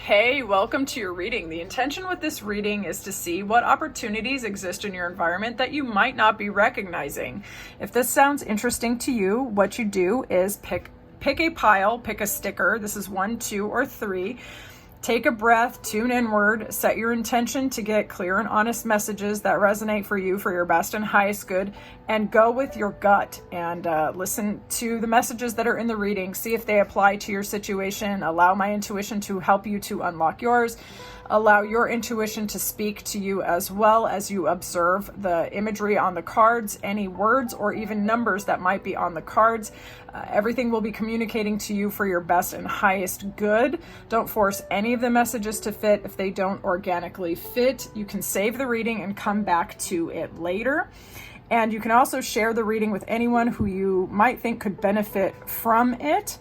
Hey, welcome to your reading. The intention with this reading is to see what opportunities exist in your environment that you might not be recognizing. If this sounds interesting to you, what you do is pick a pile, pick a sticker. This is 1, 2, or 3. Take a breath, tune inward, set your intention to get clear and honest messages that resonate for you for your best and highest good, and go with your gut and listen to the messages that are in the reading. See if they apply to your situation. Allow my intuition to help you to unlock yours. Allow your intuition to speak to you as well as you observe the imagery on the cards, any words or even numbers that might be on the cards. Everything will be communicating to you for your best and highest good. Don't force any of the messages to fit. If they don't organically fit, you can save the reading and come back to it later. And you can also share the reading with anyone who you might think could benefit from it.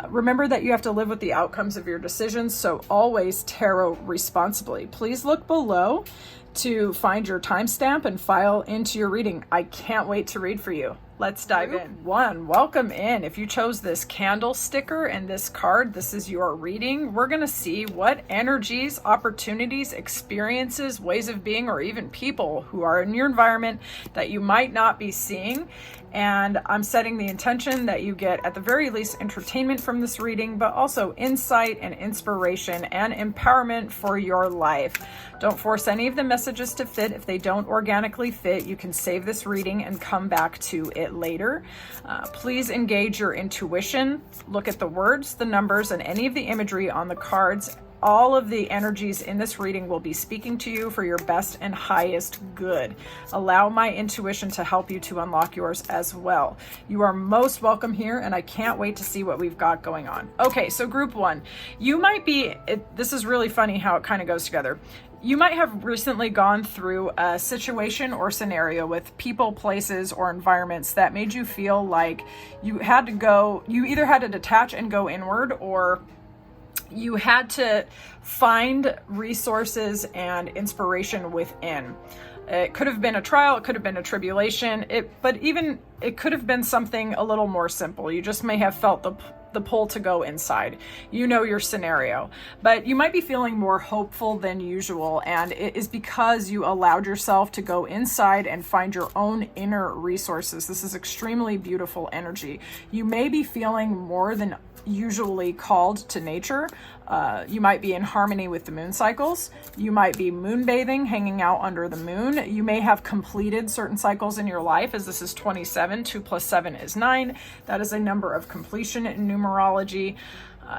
Remember that you have to live with the outcomes of your decisions, so always tarot responsibly. Please look below to find your timestamp and file into your reading. I can't wait to read for you. Let's dive in. 1, welcome in. If you chose this candle sticker and this card, this is your reading. We're going to see what energies, opportunities, experiences, ways of being, or even people who are in your environment that you might not be seeing. And I'm setting the intention that you get, at the very least, entertainment from this reading, but also insight and inspiration and empowerment for your life. Don't force any of the messages to fit. If they don't organically fit, you can save this reading and come back to it later. Please engage your intuition. Look at the words, the numbers, and any of the imagery on the cards. All of the energies in this reading will be speaking to you for your best and highest good. Allow my intuition to help you to unlock yours as well. You are most welcome here, and I can't wait to see what we've got going on. Okay, so group 1, you might be, this is really funny how it kind of goes together. You might have recently gone through a situation or scenario with people, places, or environments that made you feel like you either had to detach and go inward, or you had to find resources and inspiration within. It could have been a trial, it could have been a tribulation, but even it could have been something a little more simple. You just may have felt the pull to go inside. You know your scenario, but you might be feeling more hopeful than usual, and it is because you allowed yourself to go inside and find your own inner resources. This is extremely beautiful energy. You may be feeling more than usually called to nature. You might be in harmony with the moon cycles. You might be moonbathing, hanging out under the moon. You may have completed certain cycles in your life, as this is 27. 2 plus 7 is 9. That is a number of completion in numerology.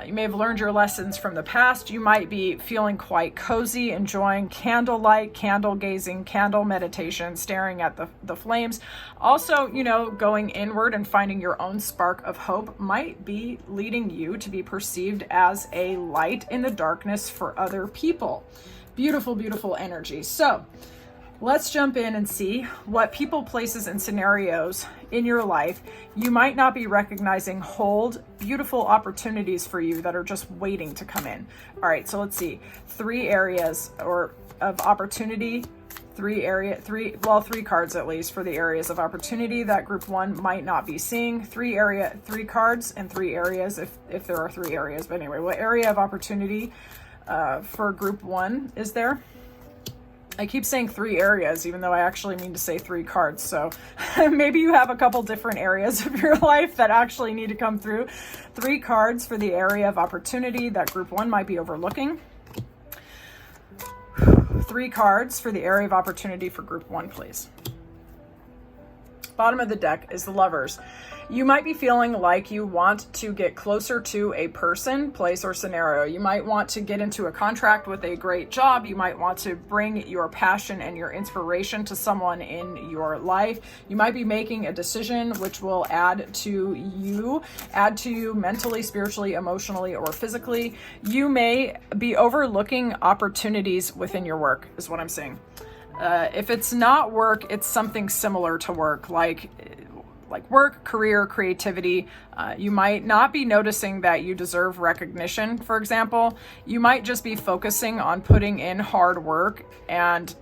You may have learned your lessons from the past. You might be feeling quite cozy, enjoying candlelight, candle gazing, candle meditation, staring at the flames. Also, going inward and finding your own spark of hope might be leading you to be perceived as a light in the darkness for other people. Beautiful, beautiful energy. So let's jump in and see what people, places, and scenarios in your life you might not be recognizing hold beautiful opportunities for you that are just waiting to come in. All right, so let's see. 3 areas of opportunity. 3 cards at least for the areas of opportunity that group 1 might not be seeing. 3 cards and 3 areas if there are 3 areas. But anyway, what area of opportunity for group 1 is there? I keep saying 3 areas, even though I actually mean to say 3 cards. So maybe you have a couple different areas of your life that actually need to come through. 3 cards for the area of opportunity that group 1 might be overlooking. 3 cards for the area of opportunity for group 1, please. Bottom of the deck is the Lovers. You might be feeling like you want to get closer to a person, place, or scenario. You might want to get into a contract with a great job. You might want to bring your passion and your inspiration to someone in your life. You might be making a decision which will add to you mentally, spiritually, emotionally, or physically. You may be overlooking opportunities within your work, is what I'm saying. If it's not work, it's something similar to work, like work, career, creativity. You might not be noticing that you deserve recognition, for example. You might just be focusing on putting in hard work and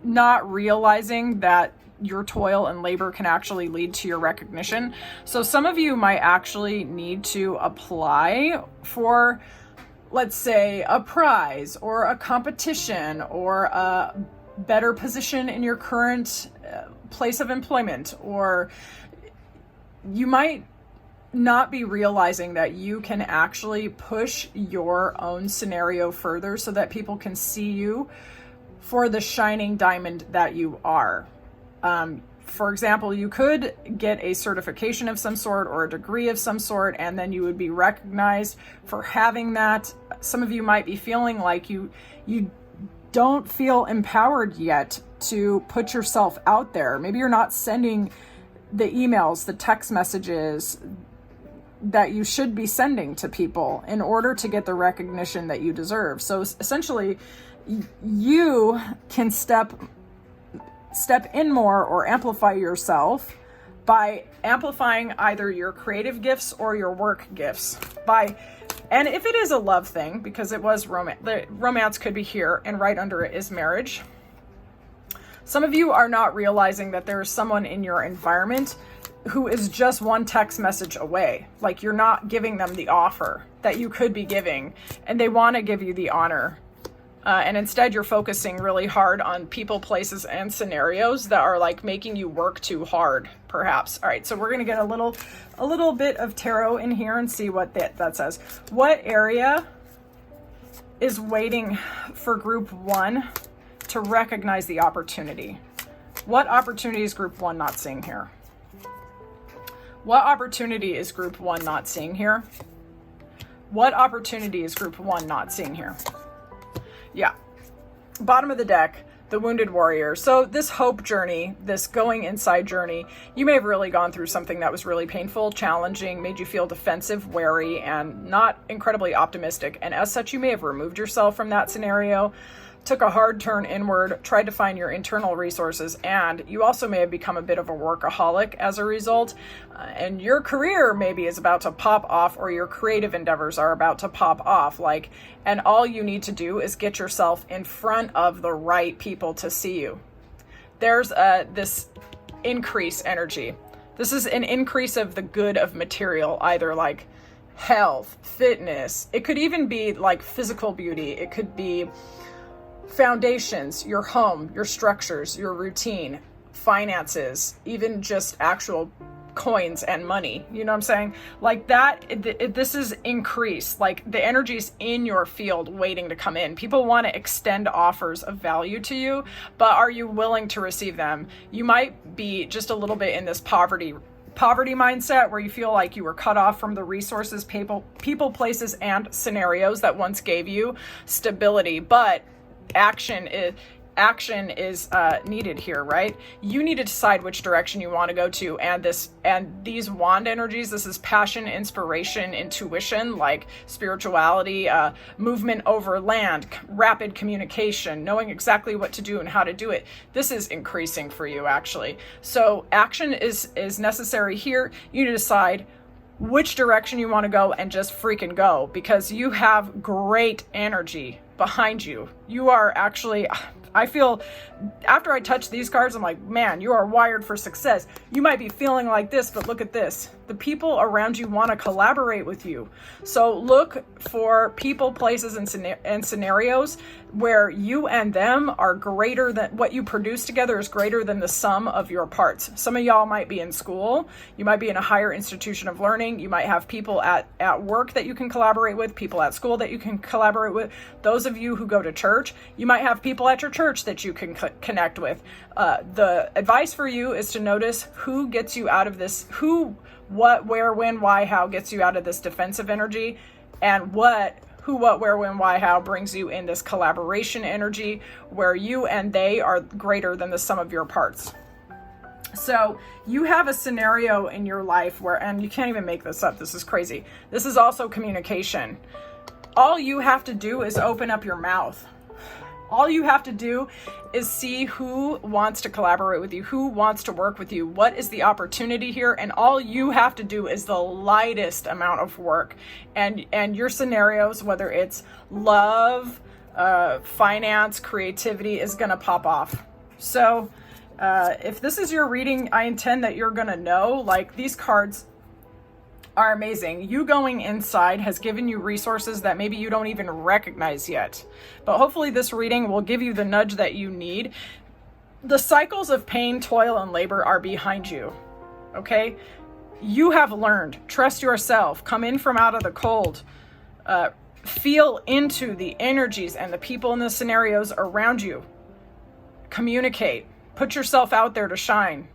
not realizing that your toil and labor can actually lead to your recognition. So some of you might actually need to apply for let's say, a prize or a competition or a better position in your current place of employment, or you might not be realizing that you can actually push your own scenario further so that people can see you for the shining diamond that you are. For example, you could get a certification of some sort or a degree of some sort, and then you would be recognized for having that. Some of you might be feeling like you don't feel empowered yet to put yourself out there. Maybe you're not sending the emails, the text messages that you should be sending to people in order to get the recognition that you deserve. So essentially, you can step in more or amplify yourself by amplifying either your creative gifts or your work gifts. And if it is a love thing, because it was romance could be here, and right under it is marriage. Some of you are not realizing that there is someone in your environment who is just one text message away. Like, you're not giving them the offer that you could be giving, and they want to give you the honor. And instead you're focusing really hard on people, places, and scenarios that are like making you work too hard, perhaps. All right, so we're going to get a little bit of tarot in here and see what that says. What area is waiting for group 1 to recognize the opportunity? What opportunity is group 1 not seeing here? What opportunity is group 1 not seeing here? What opportunity is group 1 not seeing here? Yeah. Bottom of the deck, the wounded warrior. So this hope journey, this going inside journey, you may have really gone through something that was really painful, challenging, made you feel defensive, wary, and not incredibly optimistic. And as such, you may have removed yourself from that scenario, took a hard turn inward, tried to find your internal resources, and you also may have become a bit of a workaholic as a result. And your career maybe is about to pop off, or your creative endeavors are about to pop off. And all you need to do is get yourself in front of the right people to see you. There's this increase energy. This is an increase of the good of material, either like health, fitness. It could even be like physical beauty. It could be foundations, your home, your structures, your routine, finances, even just actual coins and money. You know what I'm saying? Like that, this is increased. Like the energy's in your field waiting to come in. People want to extend offers of value to you, but are you willing to receive them? You might be just a little bit in this poverty mindset where you feel like you were cut off from the resources, people, places, and scenarios that once gave you stability. But action is needed here, right? You need to decide which direction you want to go to, and these wand energies, this is passion, inspiration, intuition, like spirituality, movement over land, rapid communication, knowing exactly what to do and how to do it. This is increasing for you, actually. So action is necessary here. You need to decide which direction you want to go and just freaking go, because you have great energy behind you. You are actually, I feel, after I touch these cards, I'm like, man, you are wired for success. You might be feeling like this, but look at this. The people around you want to collaborate with you. So look for people, places, and scenarios where you and them are greater than, what you produce together is greater than the sum of your parts. Some of y'all might be in school. You might be in a higher institution of learning. You might have people at work that you can collaborate with, people at school that you can collaborate with. Those of you who go to church, you might have people at your church that you can connect with. The advice for you is to notice who gets you out of this, who, what, where, when, why, how gets you out of this defensive energy, and who, what, where, when, why, how brings you in this collaboration energy where you and they are greater than the sum of your parts. So you have a scenario in your life where, and you can't even make this up, this is crazy. This is also communication. All you have to do is open up your mouth. All you have to do is see who wants to collaborate with you, who wants to work with you, what is the opportunity here, and all you have to do is the lightest amount of work. And your scenarios, whether it's love, finance, creativity, is going to pop off. So if this is your reading, I intend that you're going to know, like, these cards are amazing. You going inside has given you resources that maybe you don't even recognize yet. But hopefully this reading will give you the nudge that you need. The cycles of pain, toil, and labor are behind you. Okay? You have learned. Trust yourself. Come in from out of the cold. Feel into the energies and the people and the scenarios around you. Communicate. Put yourself out there to shine.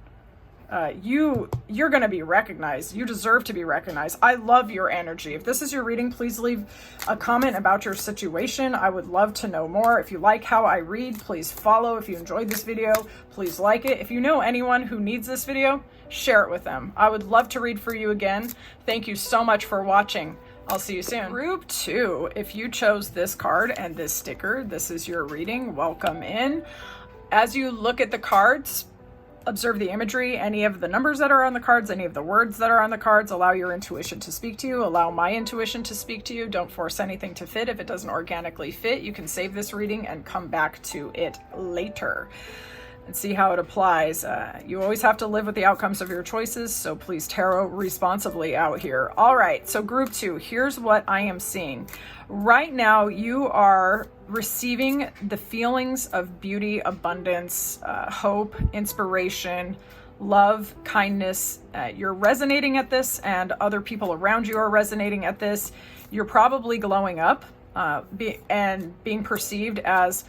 You're going to be recognized. You deserve to be recognized. I love your energy. If this is your reading, please leave a comment about your situation. I would love to know more. If you like how I read, please follow. If you enjoyed this video, please like it. If you know anyone who needs this video, share it with them. I would love to read for you again. Thank you so much for watching. I'll see you soon. Group 2, if you chose this card and this sticker, this is your reading. Welcome in. As you look at the cards, observe the imagery, any of the numbers that are on the cards, any of the words that are on the cards. Allow your intuition to speak to you. Allow my intuition to speak to you. Don't force anything to fit. If it doesn't organically fit, you can save this reading and come back to it later and see how it applies. You always have to live with the outcomes of your choices, so please tarot responsibly out here. All right, so group 2, here's what I am seeing. Right now, you are receiving the feelings of beauty, abundance, hope, inspiration, love, kindness. You're resonating at this, and other people around you are resonating at this. You're probably glowing up and being perceived as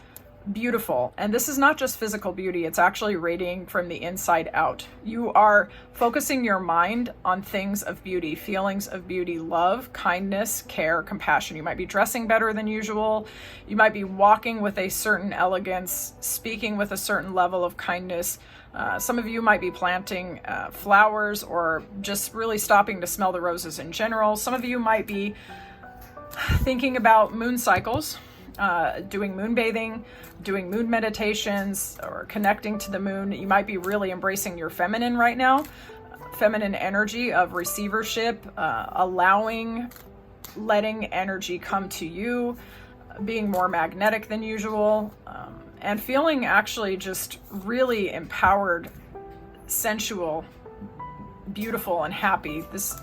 beautiful. And this is not just physical beauty, it's actually radiating from the inside out. You are focusing your mind on things of beauty, feelings of beauty, love, kindness, care, compassion. You might be dressing better than usual. You might be walking with a certain elegance, speaking with a certain level of kindness. Some of you might be planting flowers or just really stopping to smell the roses in general. Some of you might be thinking about moon cycles, doing moon bathing, doing moon meditations, or connecting to the moon. You might be really embracing your feminine right now, feminine energy of receivership, letting energy come to you, being more magnetic than usual, and feeling actually just really empowered, sensual, beautiful, and happy. This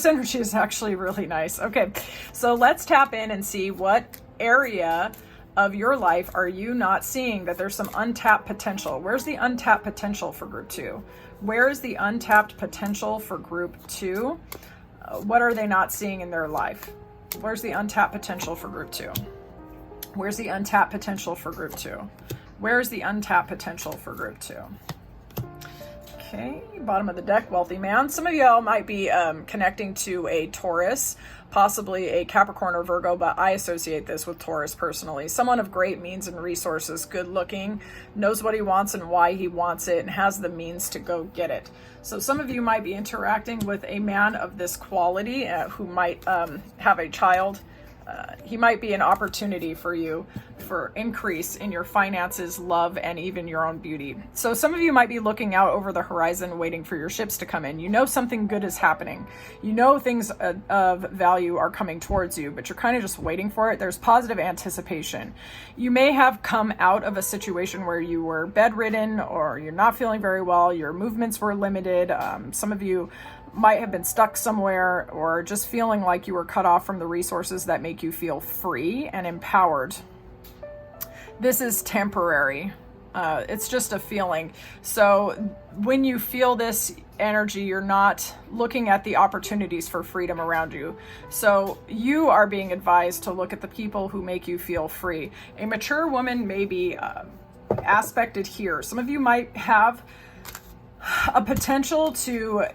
energy is actually really nice. Okay, so let's tap in and see what area of your life are you not seeing that there's some untapped potential. Where's the untapped potential for group 2? Where is the untapped potential for group 2? What are they not seeing in their life? Where's the untapped potential for group 2? Where's the untapped potential for group 2? Where's the untapped potential for group 2? Okay, bottom of the deck, wealthy man. Some of y'all might be connecting to a Taurus, possibly a Capricorn or Virgo, but I associate this with Taurus personally. Someone of great means and resources, good looking, knows what he wants and why he wants it, and has the means to go get it. So some of you might be interacting with a man of this quality who might have a child. He might be an opportunity for you for increase in your finances, love, and even your own beauty. So some of you might be looking out over the horizon, waiting for your ships to come in. You know something good is happening. You know things of value are coming towards you, but you're kind of just waiting for it. There's positive anticipation. You may have come out of a situation where you were bedridden or you're not feeling very well. Your movements were limited. Some of you might have been stuck somewhere or just feeling like you were cut off from the resources that make you feel free and empowered. This is temporary. It's just a feeling. So when you feel this energy, you're not looking at the opportunities for freedom around you. So you are being advised to look at the people who make you feel free. A mature woman may be aspected here. Some of you might have a potential to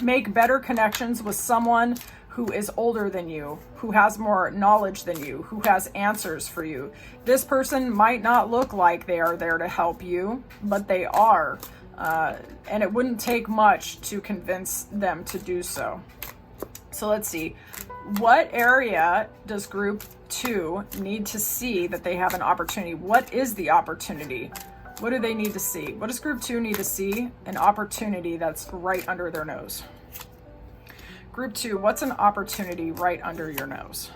make better connections with someone who is older than you, who has more knowledge than you, who has answers for you. This person might not look like they are there to help you, but they are. And it wouldn't take much to convince them to do so. So let's see. What area does group 2 need to see that they have an opportunity? What is the opportunity? What do they need to see? What does group 2 need to see? An opportunity that's right under their nose. Group 2, what's an opportunity right under your nose?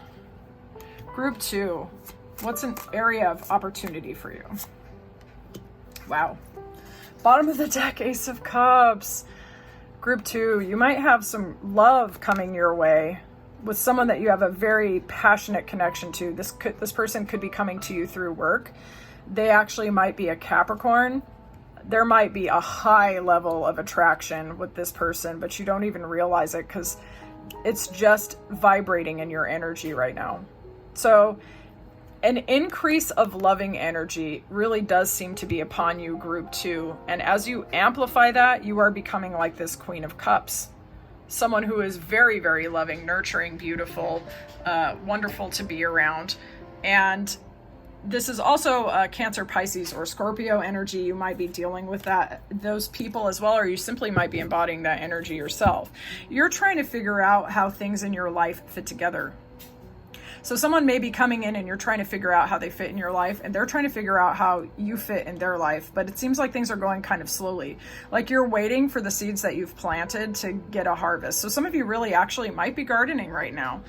Group 2, what's an area of opportunity for you? Wow. Bottom of the deck, Ace of Cups. Group 2, you might have some love coming your way with someone that you have a very passionate connection to. This person could be coming to you through work. They actually might be a Capricorn. There might be a high level of attraction with this person, but you don't even realize it because it's just vibrating in your energy right now. So an increase of loving energy really does seem to be upon you, Group 2. And as you amplify that, you are becoming like this Queen of Cups. Someone who is very, very loving, nurturing, beautiful, wonderful to be around. And this is also Cancer, Pisces, or Scorpio energy. You might be dealing with those people as well, or you simply might be embodying that energy yourself. You're trying to figure out how things in your life fit together. So someone may be coming in and you're trying to figure out how they fit in your life, and they're trying to figure out how you fit in their life. But it seems like things are going kind of slowly. Like you're waiting for the seeds that you've planted to get a harvest. So some of you really actually might be gardening right now.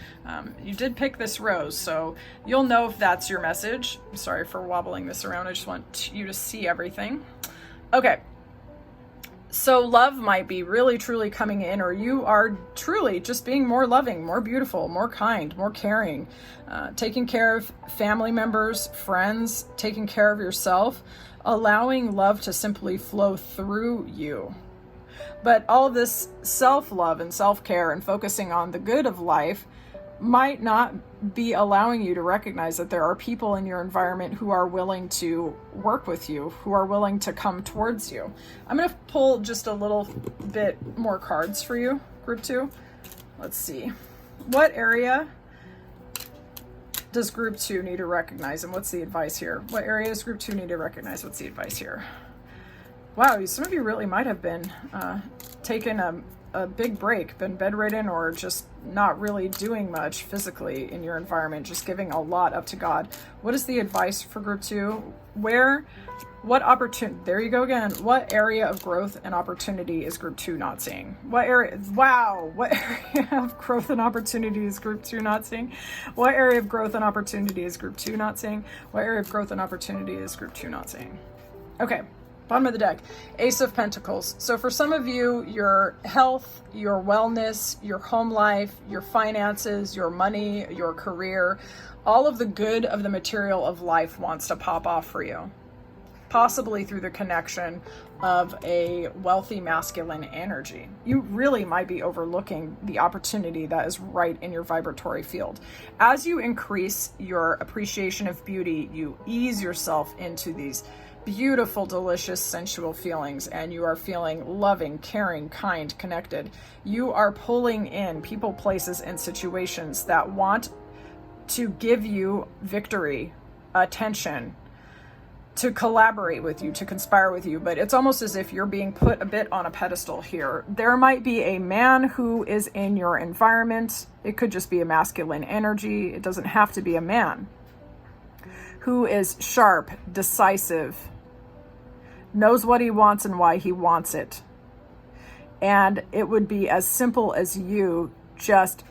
You did pick this rose, so you'll know if that's your message. I'm sorry for wobbling this around. I just want you to see everything. Okay. So love might be really truly coming in, or you are truly just being more loving, more beautiful, more kind, more caring, taking care of family members, friends, taking care of yourself, allowing love to simply flow through you. But all this self-love and self-care and focusing on the good of life might not be allowing you to recognize that there are people in your environment who are willing to work with you, who are willing to come towards you. I'm going to pull just a little bit more cards for you, Group 2. Let's see. What area does Group 2 need to recognize, and what's the advice here? What area does Group 2 need to recognize? What's the advice here? Wow, some of you really might have been taking a big break, been bedridden, or just not really doing much physically in your environment, just giving a lot up to God. What is the advice for Group 2? What opportunity, there you go again. What area of growth and opportunity is Group 2 not seeing? What area of growth and opportunity is Group 2 not seeing? What area of growth and opportunity is Group 2 not seeing? What area of growth and opportunity is Group 2 not seeing? Okay. Bottom of the deck, Ace of Pentacles. So for some of you, your health, your wellness, your home life, your finances, your money, your career, all of the good of the material of life wants to pop off for you. Possibly through the connection of a wealthy masculine energy. You really might be overlooking the opportunity that is right in your vibratory field. As you increase your appreciation of beauty, you ease yourself into these beautiful, delicious, sensual feelings, and you are feeling loving, caring, kind, connected. You are pulling in people, places, and situations that want to give you victory, attention, to collaborate with you, to conspire with you, but it's almost as if you're being put a bit on a pedestal here. There might be a man who is in your environment. It could just be a masculine energy. It doesn't have to be a man. Who is sharp, decisive, knows what he wants and why he wants it. And it would be as simple as you just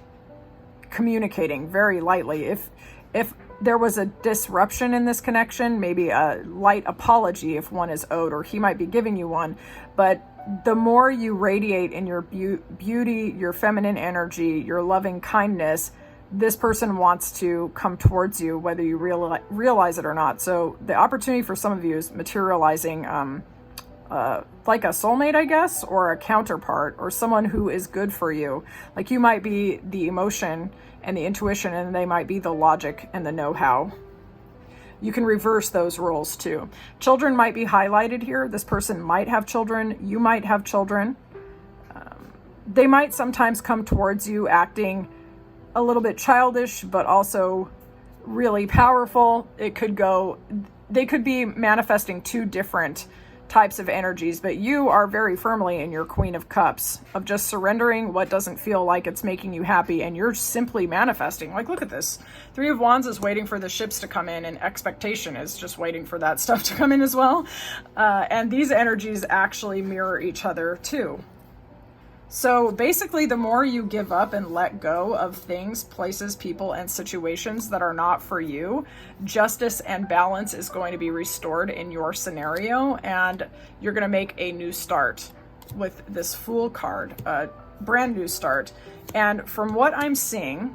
communicating very lightly. If there was a disruption in this connection, maybe a light apology if one is owed, or he might be giving you one, but the more you radiate in your beauty, your feminine energy, your loving kindness, this person wants to come towards you, whether you realize it or not. So the opportunity for some of you is materializing like a soulmate, I guess, or a counterpart, or someone who is good for you. Like you might be the emotion and the intuition, and they might be the logic and the know-how. You can reverse those roles too. Children might be highlighted here. This person might have children. You might have children. They might sometimes come towards you acting a little bit childish, but also really powerful. They could be manifesting two different types of energies, but you are very firmly in your Queen of Cups of just surrendering what doesn't feel like it's making you happy, and you're simply manifesting. Like, look at this. Three of Wands is waiting for the ships to come in, and expectation is just waiting for that stuff to come in as well. And these energies actually mirror each other too. So basically, the more you give up and let go of things, places, people, and situations that are not for you, justice and balance is going to be restored in your scenario, and you're going to make a new start. with this Fool card, a brand new start. And from what I'm seeing,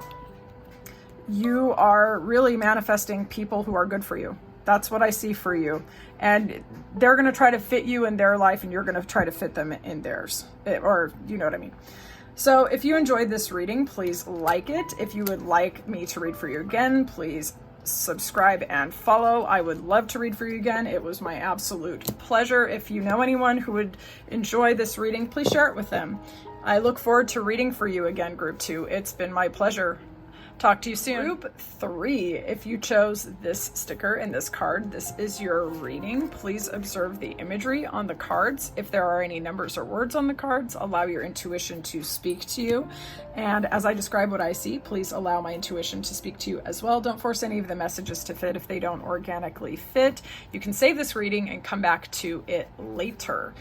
you are really manifesting people who are good for you. That's what I see for you. And they're going to try to fit you in their life, and you're going to try to fit them in theirs. Or you know what I mean. So if you enjoyed this reading, please like it. If you would like me to read for you again, please subscribe and follow. I would love to read for you again. It was my absolute pleasure. If you know anyone who would enjoy this reading, please share it with them. I look forward to reading for you again, Group 2. It's been my pleasure. Talk to you soon. Group 3, if you chose this sticker and this card, this is your reading. Please observe the imagery on the cards. If there are any numbers or words on the cards, allow your intuition to speak to you. And as I describe what I see, please allow my intuition to speak to you as well. Don't force any of the messages to fit if they don't organically fit. You can save this reading and come back to it later.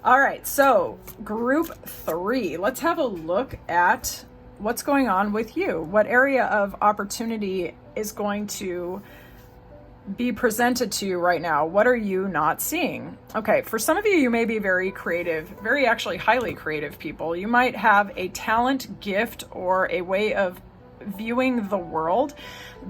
All right, so Group 3, let's have a look at what's going on with you. What area of opportunity is going to be presented to you right now? What are you not seeing? Okay, for some of you, you may be very creative, very actually highly creative people. You might have a talent, gift, or a way of viewing the world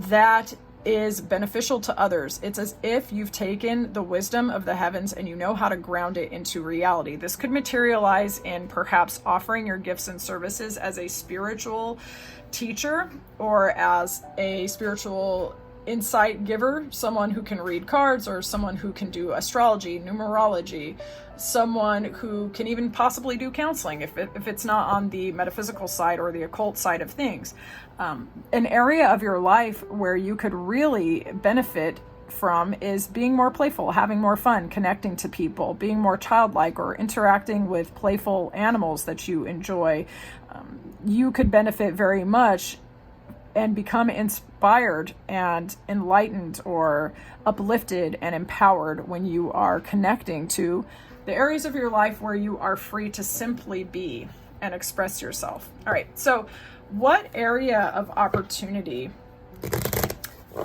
that is beneficial to others. It's as if you've taken the wisdom of the heavens and you know how to ground it into reality. This could materialize in perhaps offering your gifts and services as a spiritual teacher or as a spiritual insight giver, someone who can read cards or someone who can do astrology, numerology, someone who can even possibly do counseling if it's not on the metaphysical side or the occult side of things. An area of your life where you could really benefit from is being more playful, having more fun, connecting to people, being more childlike, or interacting with playful animals that you enjoy. You could benefit very much and become inspired and enlightened or uplifted and empowered when you are connecting to the areas of your life where you are free to simply be and express yourself. All right, so what area of opportunity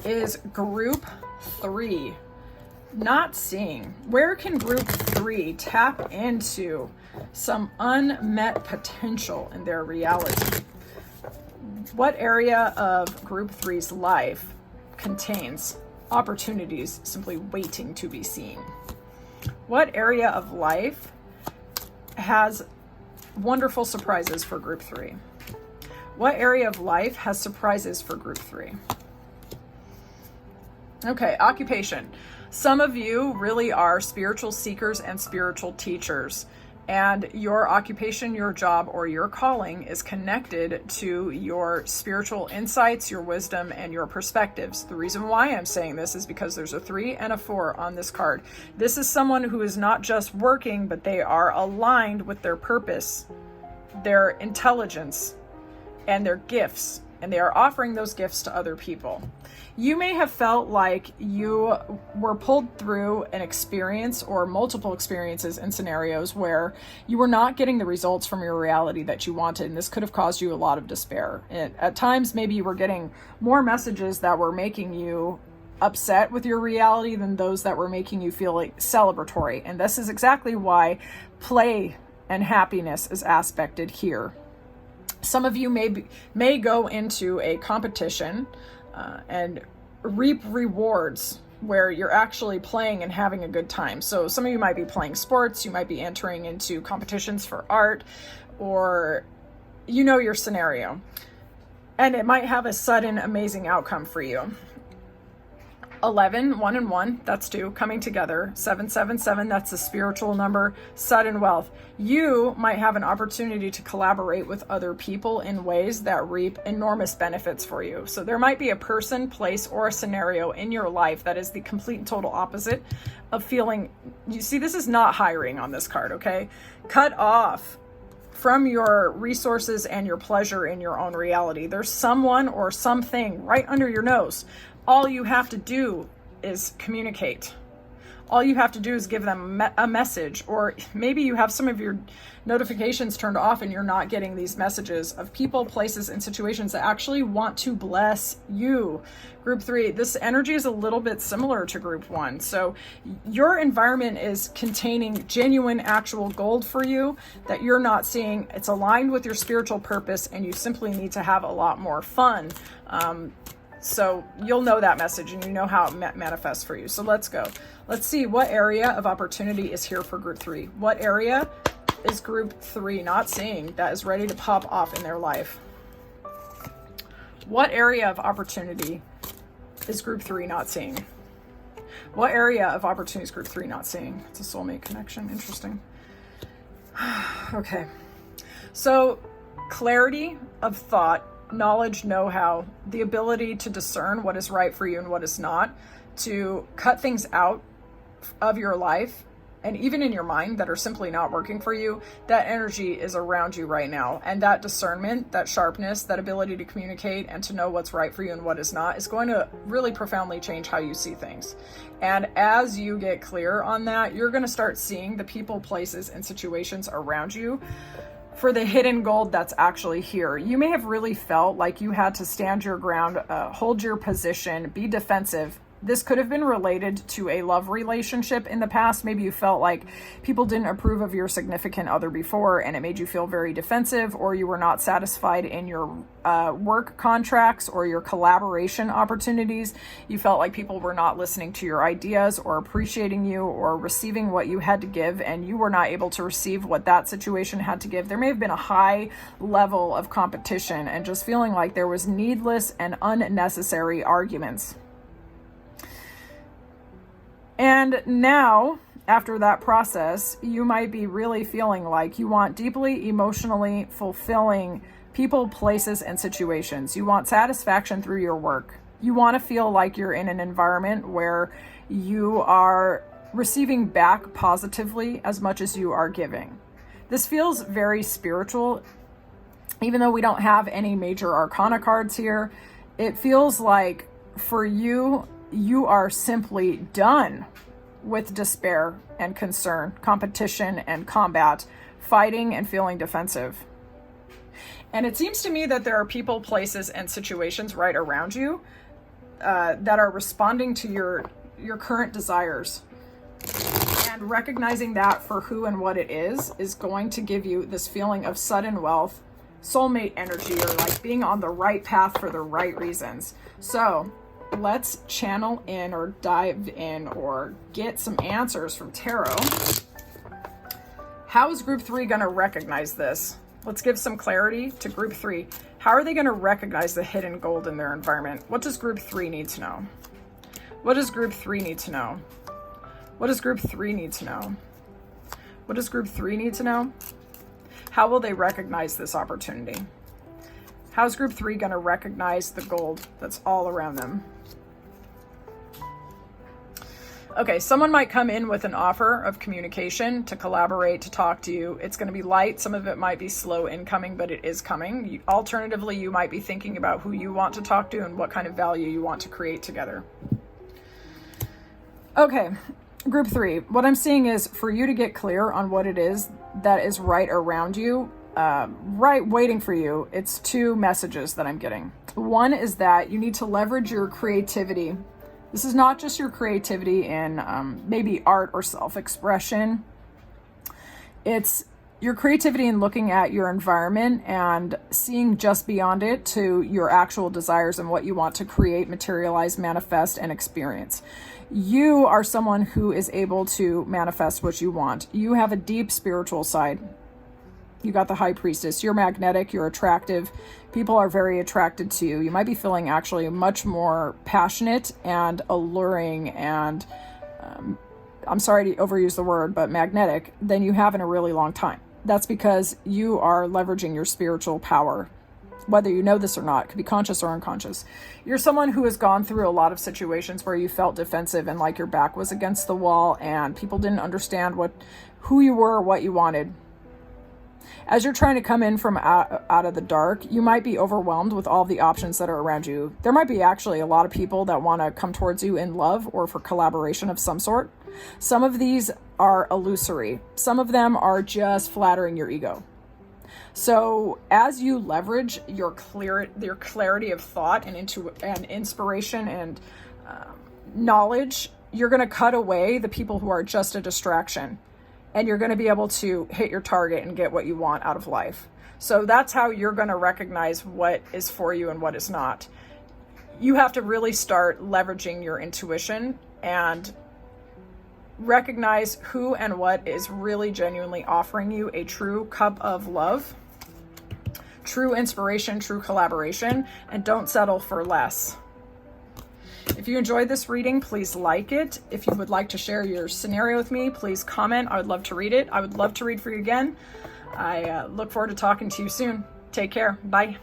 is Group 3 not seeing? Where can Group 3 tap into some unmet potential in their reality? What area of Group 3's life contains opportunities simply waiting to be seen? What area of life has wonderful surprises for Group 3? What area of life has surprises for Group 3? Okay, occupation. Some of you really are spiritual seekers and spiritual teachers, and your occupation, your job, or your calling is connected to your spiritual insights, your wisdom, and your perspectives. The reason why I'm saying this is because there's a 3 and a 4 on this card. This is someone who is not just working, but they are aligned with their purpose, their intelligence, and their gifts, and they are offering those gifts to other people. You may have felt like you were pulled through an experience or multiple experiences and scenarios where you were not getting the results from your reality that you wanted, and this could have caused you a lot of despair. And at times, maybe you were getting more messages that were making you upset with your reality than those that were making you feel like celebratory. And this is exactly why play and happiness is aspected here. Some of you may go into a competition and reap rewards where you're actually playing and having a good time. So some of you might be playing sports, you might be entering into competitions for art, or you know your scenario. And it might have a sudden amazing outcome for you. 11, 1 and 1, that's 2, coming together. 7, 7, 7, that's a spiritual number. Sudden wealth. You might have an opportunity to collaborate with other people in ways that reap enormous benefits for you. So there might be a person, place, or a scenario in your life that is the complete and total opposite of feeling, you see, this is not hiring on this card, okay? Cut off from your resources and your pleasure in your own reality. There's someone or something right under your nose. All you have to do is communicate. All you have to do is give them a message, or maybe you have some of your notifications turned off and you're not getting these messages of people, places, and situations that actually want to bless you. Group 3, this energy is a little bit similar to Group 1. So your environment is containing genuine, actual gold for you that you're not seeing. It's aligned with your spiritual purpose, and you simply need to have a lot more fun. So you'll know that message, and you know how it manifests for you. So let's go. Let's see what area of opportunity is here for Group 3. What area is Group 3 not seeing that is ready to pop off in their life? What area of opportunity is Group 3 not seeing? What area of opportunity is Group 3 not seeing? It's a soulmate connection. Interesting. Okay. So clarity of thought, knowledge, know-how, the ability to discern what is right for you and what is not, to cut things out of your life and even in your mind that are simply not working for you, that energy is around you right now. And that discernment, that sharpness, that ability to communicate and to know what's right for you and what is not is going to really profoundly change how you see things. And as you get clear on that, you're going to start seeing the people, places, and situations around you for the hidden gold that's actually here. You may have really felt like you had to stand your ground, hold your position, be defensive. This could have been related to a love relationship in the past. Maybe you felt like people didn't approve of your significant other before, and it made you feel very defensive, or you were not satisfied in your work contracts or your collaboration opportunities. You felt like people were not listening to your ideas or appreciating you or receiving what you had to give, and you were not able to receive what that situation had to give. There may have been a high level of competition and just feeling like there was needless and unnecessary arguments. And now, after that process, you might be really feeling like you want deeply emotionally fulfilling people, places, and situations. You want satisfaction through your work. You want to feel like you're in an environment where you are receiving back positively as much as you are giving. This feels very spiritual. Even though we don't have any major arcana cards here, it feels like for you, you are simply done with despair and concern, competition and combat, fighting and feeling defensive. And it seems to me that there are people, places, and situations right around you that are responding to your current desires. And recognizing that for who and what it is going to give you this feeling of sudden wealth, soulmate energy, or like being on the right path for the right reasons. So let's channel in or dive in or get some answers from tarot. How is Group 3 going to recognize this? Let's give some clarity to Group 3. How are they going to recognize the hidden gold in their environment? What does Group 3 need to know? What does Group 3 need to know? What does Group 3 need to know? What does Group 3 need to know? How will they recognize this opportunity? How's Group 3 going to recognize the gold that's all around them? Okay, someone might come in with an offer of communication to collaborate, to talk to you. It's going to be light. Some of it might be slow incoming, but it is coming. Alternatively, you might be thinking about who you want to talk to and what kind of value you want to create together. Okay, Group 3. What I'm seeing is for you to get clear on what it is that is right around you, right waiting for you. It's two messages that I'm getting. One is that you need to leverage your creativity. This is not just your creativity in maybe art or self-expression. It's your creativity in looking at your environment and seeing just beyond it to your actual desires and what you want to create, materialize, manifest, and experience. You are someone who is able to manifest what you want. You have a deep spiritual side. You got the High Priestess. You're magnetic. You're attractive. People are very attracted to you. You might be feeling actually much more passionate and alluring and, I'm sorry to overuse the word, but magnetic than you have in a really long time. That's because you are leveraging your spiritual power. Whether you know this or not, it could be conscious or unconscious. You're someone who has gone through a lot of situations where you felt defensive and like your back was against the wall and people didn't understand who you were or what you wanted. As you're trying to come in from out of the dark, you might be overwhelmed with all the options that are around you. There might be actually a lot of people that want to come towards you in love or for collaboration of some sort. Some of these are illusory. Some of them are just flattering your ego. So as you leverage your clarity of thought and inspiration and knowledge, you're going to cut away the people who are just a distraction. And you're going to be able to hit your target and get what you want out of life. So that's how you're going to recognize what is for you and what is not. You have to really start leveraging your intuition and recognize who and what is really genuinely offering you a true cup of love, true inspiration, true collaboration, and don't settle for less. If you enjoyed this reading, please like it. If you would like to share your scenario with me, please comment. I would love to read it. I would love to read for you again. I look forward to talking to you soon. Take care. Bye.